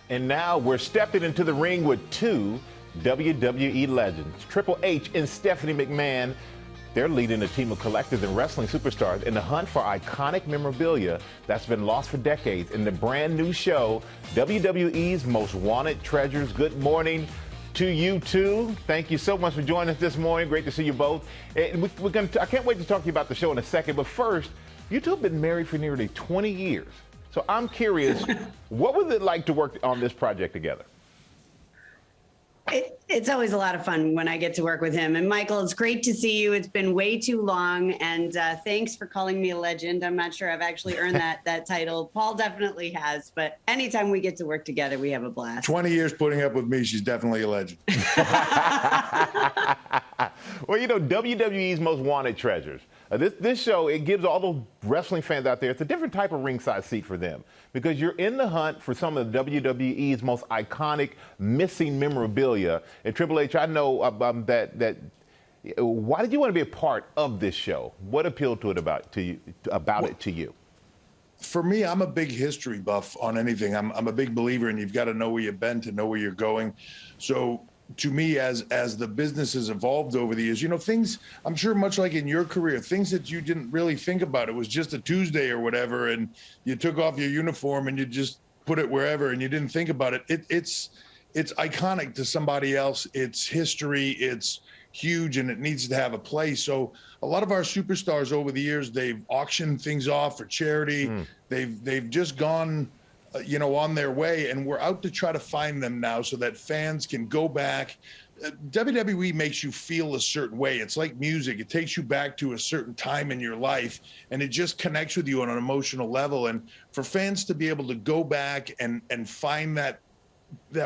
And now we're stepping into the ring with two WWE legends, Triple H and Stephanie McMahon. They're leading a team of collectors and wrestling superstars in the hunt for iconic memorabilia that's been lost for decades in the brand new show, WWE's Most Wanted Treasures. Good morning to you two. Thank you so much for joining us this morning. Great to see you both. And I can't wait to talk to you about the show in a second, but first, you two have been married for nearly 20 years. So I'm curious, what was it like to work on this project together? It's always a lot of fun when I get to work with him. And Michael, it's great to see you. It's been way too long. And thanks for calling me a legend. I'm not sure I've actually earned that title. Paul definitely has. But anytime we get to work together, we have a blast. 20 years putting up with me, she's definitely a legend. Well, you know, WWE's Most Wanted Treasures. This show, it gives all those wrestling fans out there, it's a different type of ringside seat for them because you're in the hunt for some of the WWE's most iconic missing memorabilia. And Triple H, I know that why did you want to be a part of this show? What appealed to it about it to you? For me, I'm a big history buff on anything. I'm a big believer in you've got to know where you've been to know where you're going. So to me, as the business has evolved over the years, you know, things, I'm sure much like in your career, things that you didn't really think about. It was just a Tuesday or whatever, and you took off your uniform and you just put it wherever and you didn't think about it. It's iconic to somebody else. It's history. It's huge, and it needs to have a place. So a lot of our superstars over the years, they've auctioned things off for charity. They've just gone you know, on their way, and we're out to try to find them now so that fans can go back. WWE makes you feel a certain way. It's like music. It takes you back to a certain time in your life, and it just connects with you on an emotional level. And for fans to be able to go back and find that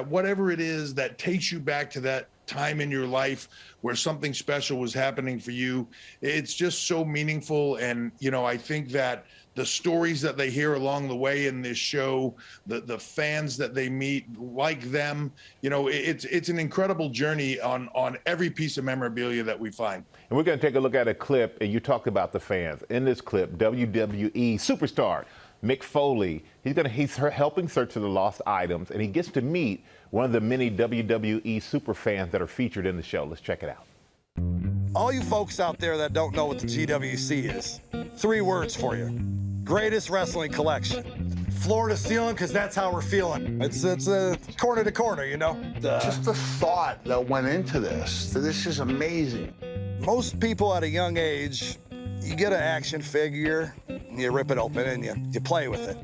whatever it is that takes you back to that time in your life where something special was happening for you, it's just so meaningful. And, you know, I think that the stories that they hear along the way in this show, the fans that they meet like them, you know, it's an incredible journey on every piece of memorabilia that we find. And we're going to take a look at a clip, and you talked about the fans. In this clip, WWE superstar Mick Foley, he's helping search for the lost items, and he gets to meet one of the many WWE super fans that are featured in the show. Let's check it out. All you folks out there that don't know what the GWC is, 3 words for you. Greatest wrestling collection. Floor to ceiling, because that's how we're feeling. It's corner to corner, you know? Just the thought that went into this is amazing. Most people at a young age, you get an action figure, you rip it open, and you play with it.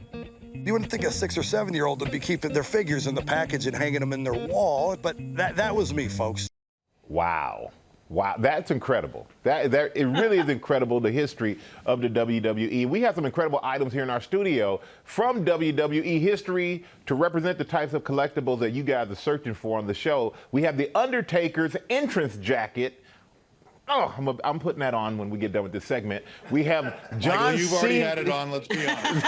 You wouldn't think a 6 or 7-year-old would be keeping their figures in the package and hanging them in their wall, but that was me, folks. Wow. Wow, that's incredible. It really is incredible, the history of the WWE. We have some incredible items here in our studio from WWE history to represent the types of collectibles that you guys are searching for on the show. We have the Undertaker's entrance jacket. Oh, I'm putting that on when we get done with this segment. We have John Michael, you've already Cena. had it on, let's be honest.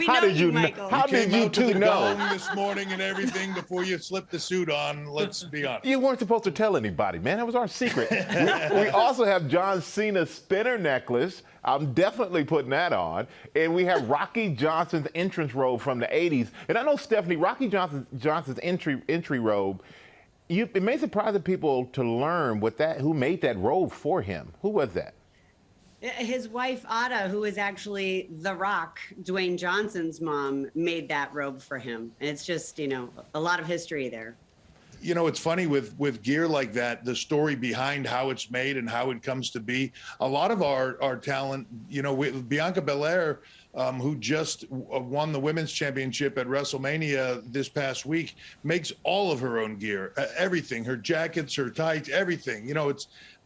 How did you know? How did you two know? This morning and everything before you slipped the suit on, let's be honest. You weren't supposed to tell anybody, man. That was our secret. we also have John Cena's spinner necklace. I'm definitely putting that on. And we have Rocky Johnson's entrance robe from the 80s. And I know, Stephanie, Rocky Johnson's entry robe, it may surprise the people to learn who made that robe for him. Who was that? His wife, Ada, who is actually The Rock, Dwayne Johnson's mom, made that robe for him. And it's just, you know, a lot of history there. You know, it's funny with gear like that, the story behind how it's made and how it comes to be. A lot of our talent, you know, with Bianca Belair, who just won the women's championship at WrestleMania this past week, makes all of her own gear, everything, her jackets, her tights, everything. You know,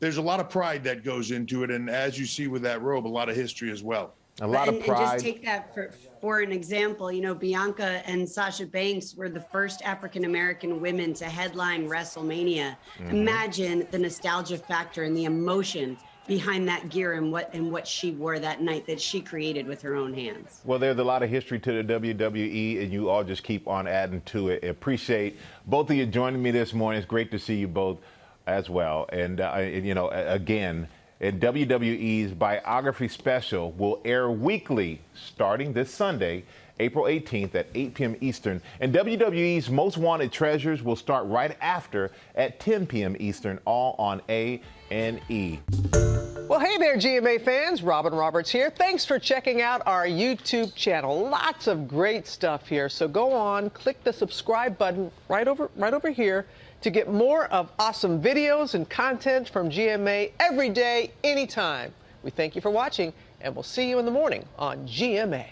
there's a lot of pride that goes into it. And as you see with that robe, a lot of history as well. A lot of pride. And just take that for an example, you know, Bianca and Sasha Banks were the first African-American women to headline WrestleMania. Imagine the nostalgia factor and the emotion behind that gear and what she wore that night that she created with her own hands. Well, there's a lot of history to the WWE, and you all just keep on adding to it. I appreciate both of you joining me this morning. It's great to see you both as well. And you know, again, and WWE's biography special will air weekly starting this Sunday April 18th at 8 p.m. Eastern. And WWE's Most Wanted Treasures will start right after at 10 p.m. Eastern, all on A&E. Well, hey there, GMA fans. Robin Roberts here. Thanks for checking out our YouTube channel. Lots of great stuff here. So go on, click the subscribe button right over here to get more of awesome videos and content from GMA every day, anytime. We thank you for watching, and we'll see you in the morning on GMA.